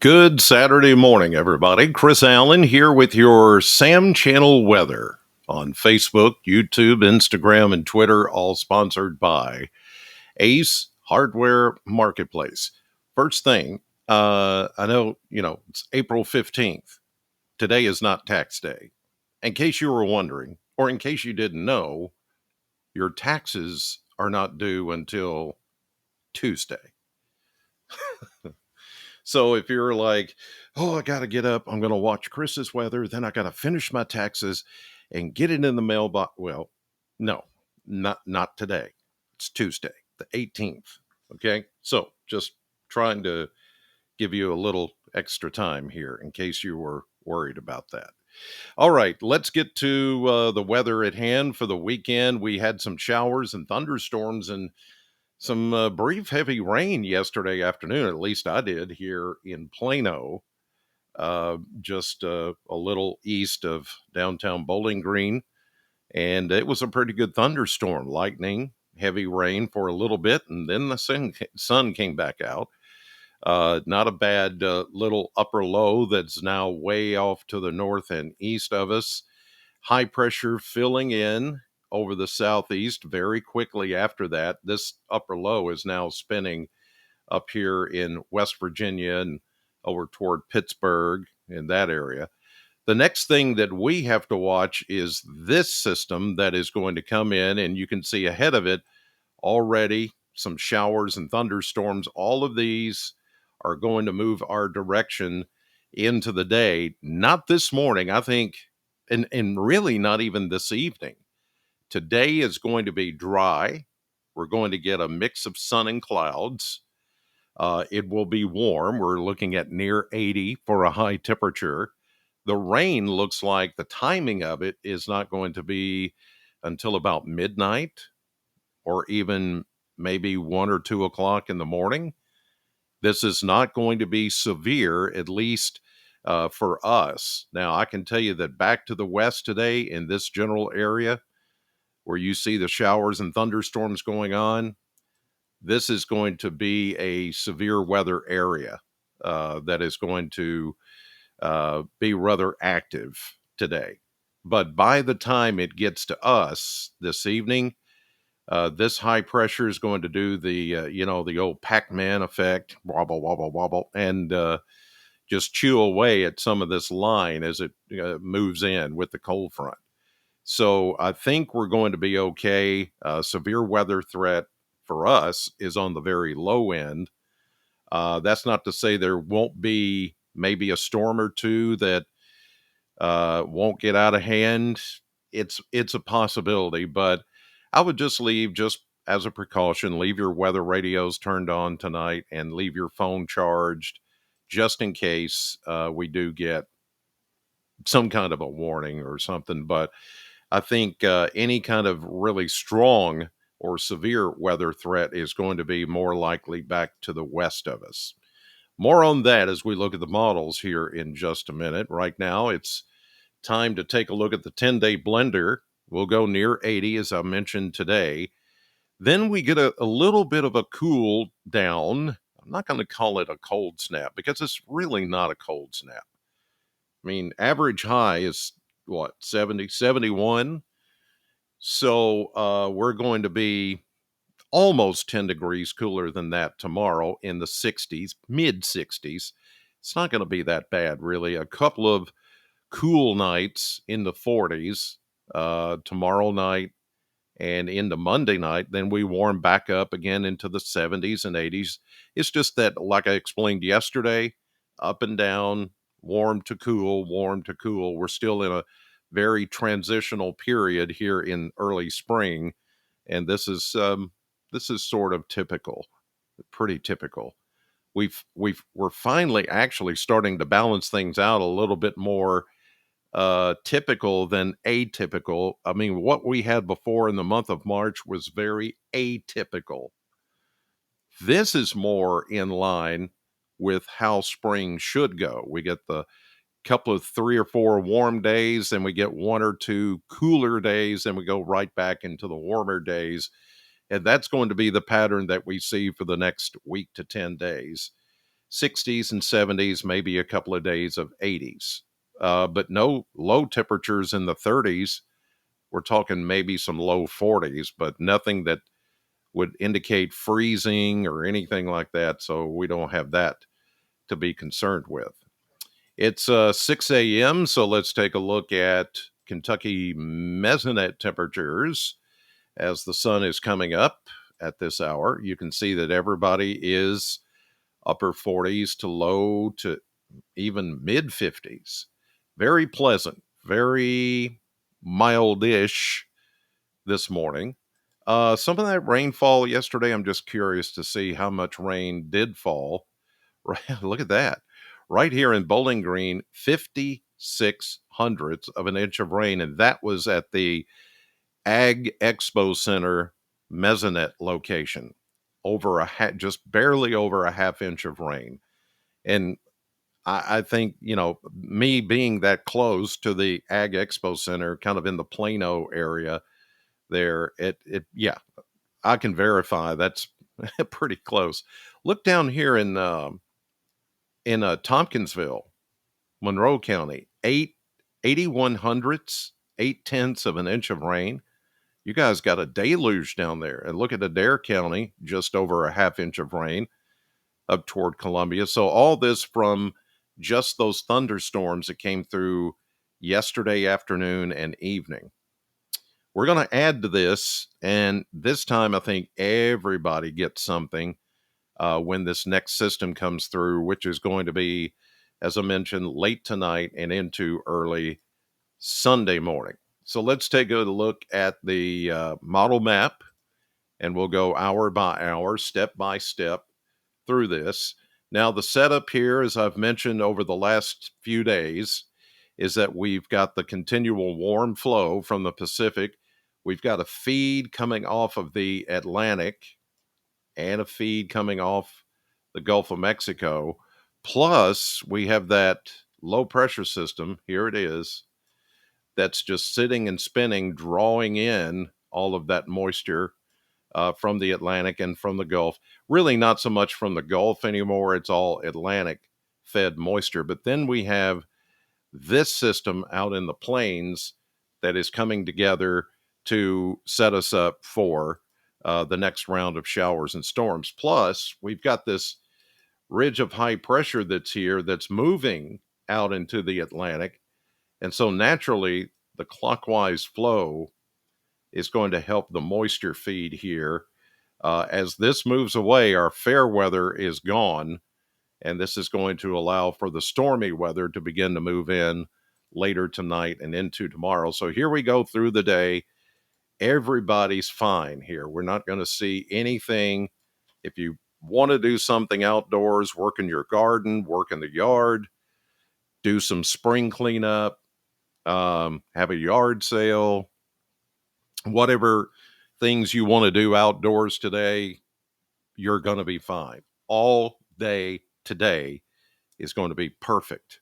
Good Saturday morning, everybody. Chris Allen here with your Sam Channel weather on Facebook, YouTube, Instagram, and Twitter, all sponsored by Ace Hardware Marketplace. First thing, I know, it's April 15th. Today is not tax day. In case you were wondering, or in case you didn't know, your taxes are not due until Tuesday. So if you're like, oh, I got to get up, I'm going to watch Chris's weather, then I got to finish my taxes and get it in the mailbox. Well, no, not today. It's Tuesday, the 18th. Okay. So just trying to give you a little extra time here in case you were worried about that. All right, let's get to the weather at hand for the weekend. We had some showers and thunderstorms and some brief heavy rain yesterday afternoon. At least I did here in Plano, just a little east of downtown Bowling Green. And it was a pretty good thunderstorm, lightning, heavy rain for a little bit, and then the sun came back out. Not a bad little upper low that's now way off to the north and east of us. High pressure filling in over the southeast very quickly after that. This upper low is now spinning up here in West Virginia and over toward Pittsburgh in that area. The next thing that we have to watch is this system that is going to come in, and you can see ahead of it already some showers and thunderstorms. All of these are going to move our direction into the day. Not this morning, I think, and really not even this evening. Today is going to be dry. We're going to get a mix of sun and clouds. It will be warm. We're looking at near 80 for a high temperature. The rain looks like the timing of it is not going to be until about midnight or even maybe 1 or 2 o'clock in the morning. This is not going to be severe, at least for us. Now, I can tell you that back to the west today in this general area where you see the showers and thunderstorms going on, this is going to be a severe weather area that is going to be rather active today. But by the time it gets to us this evening, this high pressure is going to do the old Pac-Man effect, wobble, wobble, wobble, and just chew away at some of this line as it moves in with the cold front. So I think we're going to be okay. Severe weather threat for us is on the very low end. That's not to say there won't be maybe a storm or two that won't get out of hand. It's a possibility, but I would just leave, just as a precaution, leave your weather radios turned on tonight and leave your phone charged just in case we do get some kind of a warning or something. But I think any kind of really strong or severe weather threat is going to be more likely back to the west of us. More on that as we look at the models here in just a minute. Right now, it's time to take a look at the 10-day blender. We'll go near 80, as I mentioned today. Then we get a little bit of a cool down. I'm not going to call it a cold snap because it's really not a cold snap. I mean, average high is what, 70, 71? So we're going to be almost 10 degrees cooler than that tomorrow in the 60s, mid 60s. It's not going to be that bad, really. A couple of cool nights in the 40s tomorrow night and into Monday night. Then we warm back up again into the 70s and 80s. It's just that, like I explained yesterday, up and down, warm to cool, warm to cool. We're still in a very transitional period here in early spring, and this is sort of typical, pretty typical. We're finally actually starting to balance things out a little bit more typical than atypical. I mean, what we had before in the month of March was very atypical. This is more in line with how spring should go. We get the couple of 3 or 4 warm days, and we get 1 or 2 cooler days, and we go right back into the warmer days. And that's going to be the pattern that we see for the next week to 10 days. 60s and 70s, maybe a couple of days of 80s. But no low temperatures in the 30s. We're talking maybe some low 40s, but nothing that would indicate freezing or anything like that. So we don't have that to be concerned with. It's 6 a.m., so let's take a look at Kentucky Mesonet temperatures as the sun is coming up at this hour. You can see that everybody is upper 40s to low to even mid 50s. Very pleasant, very mildish this morning. Some of that rainfall yesterday, I'm just curious to see how much rain did fall. Right, look at that. Right here in Bowling Green, 56 hundredths of an inch of rain, and that was at the Ag Expo Center Mesonet location. Just barely over a half inch of rain. And I think, me being that close to the Ag Expo Center, kind of in the Plano area there, yeah, I can verify that's pretty close. Look down here in Tompkinsville, Monroe County, 81 hundredths, 8 tenths of an inch of rain. You guys got a deluge down there. And look at Adair County, just over a half inch of rain up toward Columbia. So all this from just those thunderstorms that came through yesterday afternoon and evening. We're going to add to this, and this time I think everybody gets something when this next system comes through, which is going to be, as I mentioned, late tonight and into early Sunday morning. So let's take a look at the model map, and we'll go hour by hour, step by step through this. Now, the setup here, as I've mentioned over the last few days, is that we've got the continual warm flow from the Pacific. We've got a feed coming off of the Atlantic and a feed coming off the Gulf of Mexico. Plus, we have that low pressure system. Here it is. That's just sitting and spinning, drawing in all of that moisture from the Atlantic and from the Gulf. Really, not so much from the Gulf anymore. It's all Atlantic fed moisture. But then we have this system out in the plains that is coming together to set us up for the next round of showers and storms. Plus, we've got this ridge of high pressure that's here that's moving out into the Atlantic. And so naturally, the clockwise flow is going to help the moisture feed here. As this moves away, our fair weather is gone, and this is going to allow for the stormy weather to begin to move in later tonight and into tomorrow. So here we go through the day. Everybody's fine here. We're not going to see anything. If you want to do something outdoors, work in your garden, work in the yard, do some spring cleanup, have a yard sale, whatever things you want to do outdoors today, you're going to be fine. All day today is going to be perfect.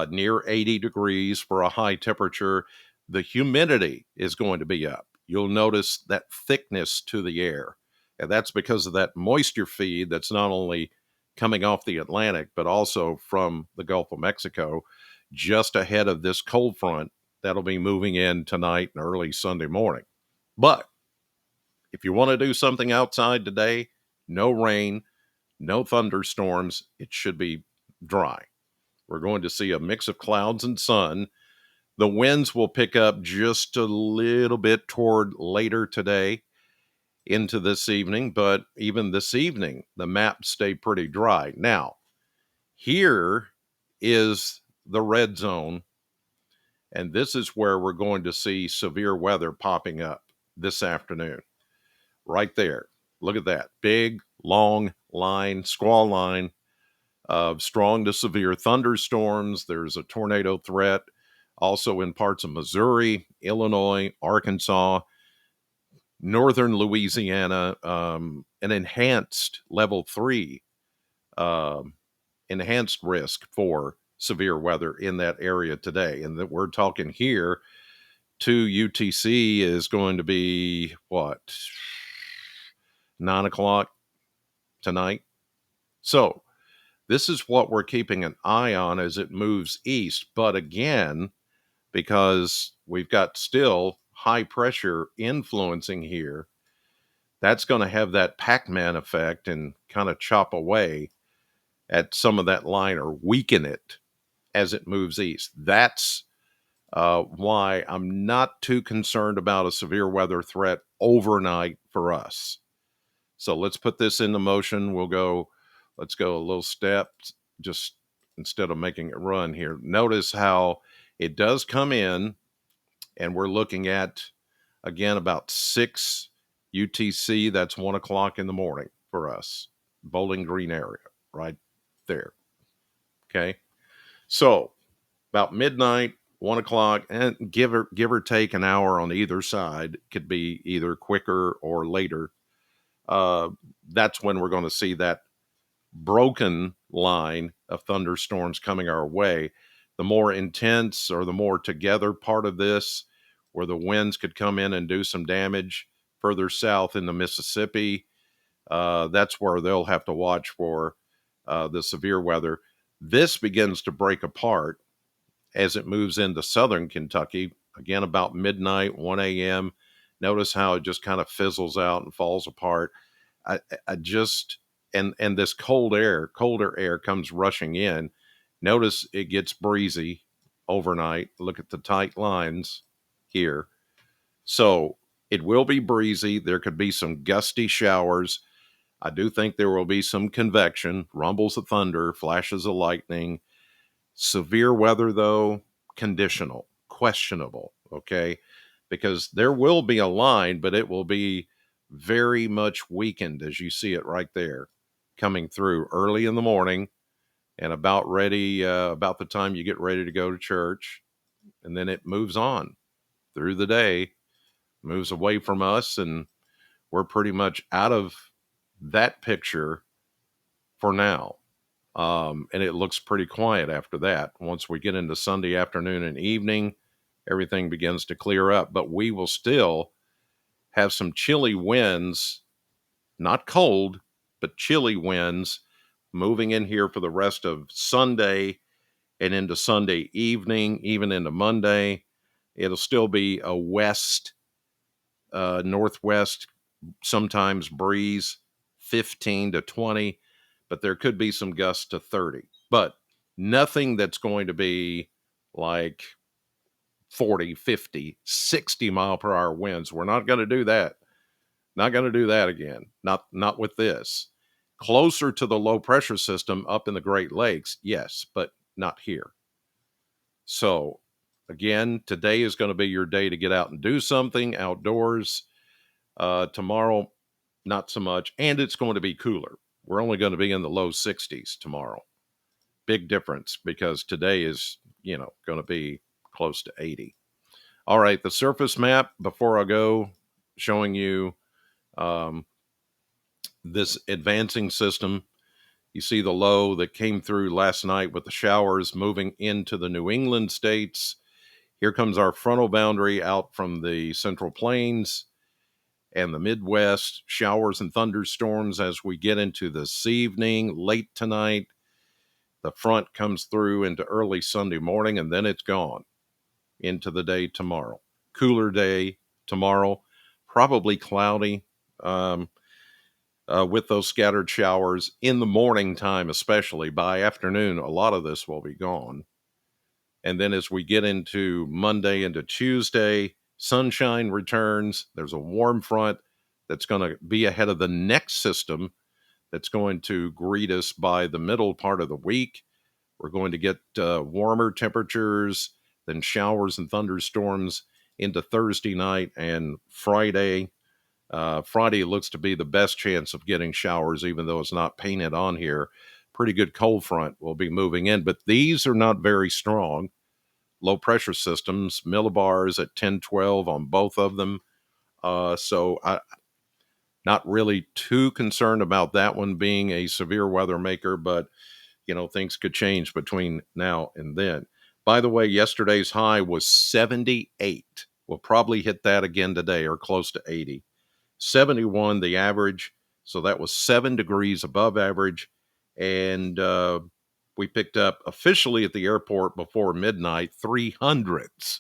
Near 80 degrees for a high temperature. The humidity is going to be up. You'll notice that thickness to the air. And that's because of that moisture feed that's not only coming off the Atlantic, but also from the Gulf of Mexico, just ahead of this cold front that'll be moving in tonight and early Sunday morning. But if you want to do something outside today, no rain, no thunderstorms, it should be dry. We're going to see a mix of clouds and sun. The winds will pick up just a little bit toward later today into this evening, but even this evening, the maps stay pretty dry. Now, here is the red zone, and this is where we're going to see severe weather popping up this afternoon. Right there. Look at that. Big, long line, squall line of strong to severe thunderstorms. There's a tornado threat also in parts of Missouri, Illinois, Arkansas, northern Louisiana, an enhanced level 3, enhanced risk for severe weather in that area today. And that we're talking here to UTC is going to be what, 9 o'clock tonight. So This is what we're keeping an eye on as it moves east. But again, because we've got still high pressure influencing here, that's going to have that Pac-Man effect and kind of chop away at some of that line or weaken it as it moves east. That's why I'm not too concerned about a severe weather threat overnight for us. So let's put this into motion. Let's go a little step, just instead of making it run here. Notice how it does come in, and we're looking at, again, about 6 UTC. That's 1 o'clock in the morning for us. Bowling Green area, right there. Okay. So about midnight, 1 o'clock, and give or take an hour on either side. Could be either quicker or later. Uh, that's when we're going to see that broken line of thunderstorms coming our way. The more intense or the more together part of this, where the winds could come in and do some damage further south in the Mississippi, that's where they'll have to watch for the severe weather. This begins to break apart as it moves into southern Kentucky, again about midnight, 1 a.m. Notice how it just kind of fizzles out and falls apart. I just and this colder air comes rushing in. Notice it gets breezy overnight. Look at the tight lines here. So it will be breezy. There could be some gusty showers. I do think there will be some convection, rumbles of thunder, flashes of lightning. Severe weather, though, conditional, questionable, okay? Because there will be a line, but it will be very much weakened as you see it right there coming through early in the morning and about the time you get ready to go to church. And then it moves on through the day, moves away from us, and we're pretty much out of that picture for now. And it looks pretty quiet after that. Once we get into Sunday afternoon and evening, everything begins to clear up. But we will still have some chilly winds, not cold, but chilly winds moving in here for the rest of Sunday and into Sunday evening, even into Monday. It'll still be a northwest, sometimes breeze, 15 to 20, but there could be some gusts to 30. But nothing that's going to be like 40, 50, 60 mile per hour winds. We're not going to do that. Not going to do that again. Not with this. Closer to the low pressure system up in the Great Lakes, yes, but not here. So again, today is going to be your day to get out and do something outdoors. Tomorrow, not so much. And it's going to be cooler. We're only going to be in the low 60s tomorrow. Big difference because today is, going to be close to 80. All right, the surface map before I go, showing you this advancing system. You see the low that came through last night with the showers moving into the New England states. Here comes our frontal boundary out from the Central Plains and the Midwest, showers and thunderstorms as we get into this evening, late tonight. The front comes through into early Sunday morning, and then it's gone into the day tomorrow. Cooler day tomorrow, probably cloudy with those scattered showers in the morning time, especially. By afternoon, a lot of this will be gone. And then as we get into Monday into Tuesday, sunshine returns. There's a warm front that's going to be ahead of the next system that's going to greet us by the middle part of the week. We're going to get warmer temperatures, then showers and thunderstorms into Thursday night and Friday. Friday looks to be the best chance of getting showers, even though it's not painted on here. Pretty good cold front will be moving in, but these are not very strong. Low pressure systems, millibars at 10, 12 on both of them. So I not really too concerned about that one being a severe weather maker, but things could change between now and then. By the way, yesterday's high was 78. We'll probably hit that again today or close to 80. 71, the average. So that was 7 degrees above average And we picked up officially at the airport before midnight 300ths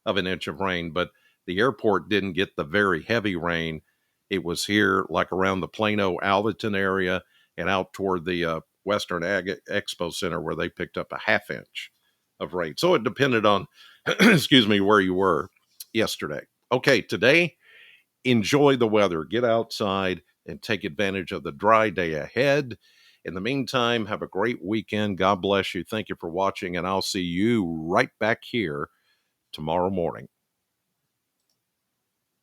of an inch of rain, but the airport didn't get the very heavy rain. It was here, like around the Plano Allenton area and out toward the Western Ag Expo Center, where they picked up a half inch of rain. So it depended on, excuse me, where you were yesterday. Okay, today, enjoy the weather. Get outside and take advantage of the dry day ahead. In the meantime, have a great weekend. God bless you. Thank you for watching, and I'll see you right back here tomorrow morning.